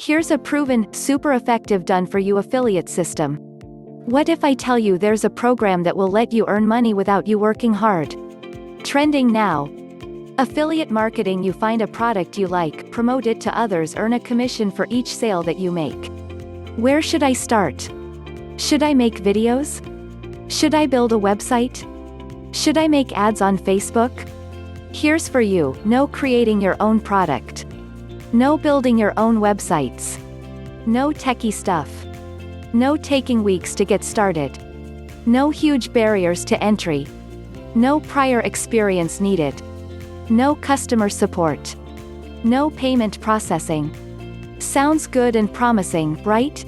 Here's a proven, super effective done-for-you affiliate system. What if I tell you there's a program that will let you earn money without you working hard? Trending now. Affiliate marketing. You find a product you like, promote it to others, earn a commission for each sale that you make. Where should I start? Should I make videos? Should I build a website? Should I make ads on Facebook? Here's for you: no creating your own product. No building your own websites. No techie stuff. No taking weeks to get started. No huge barriers to entry. No prior experience needed. No customer support. No payment processing. Sounds good and promising, right?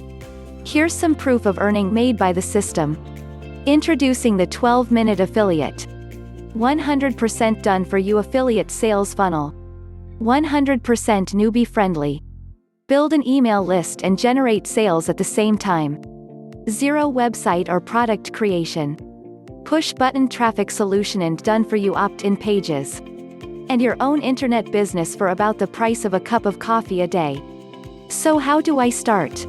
Here's some proof of earning made by the system. Introducing the 12-minute affiliate. 100% done-for-you affiliate sales funnel. 100% newbie-friendly. Build an email list and generate sales at the same time. Zero website or product creation. Push-button traffic solution and done-for-you opt-in pages. And your own internet business for about the price of a cup of coffee a day. So how do I start?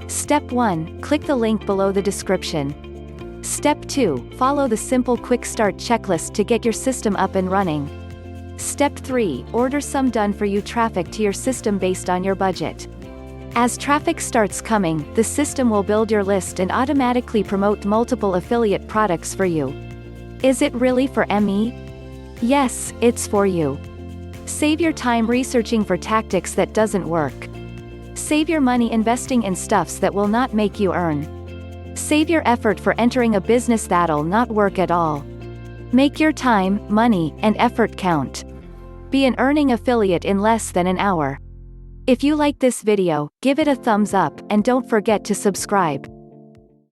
Step 1, click the link below the description. Step 2, follow the simple quick start checklist to get your system up and running. Step 3, order some done-for-you traffic to your system based on your budget. As traffic starts coming, the system will build your list and automatically promote multiple affiliate products for you. Is it really for me? Yes, it's for you. Save your time researching for tactics that doesn't work. Save your money investing in stuffs that will not make you earn. Save your effort for entering a business that'll not work at all. Make your time, money, and effort count. Be an earning affiliate in less than an hour. If you like this video, give it a thumbs up, and don't forget to subscribe.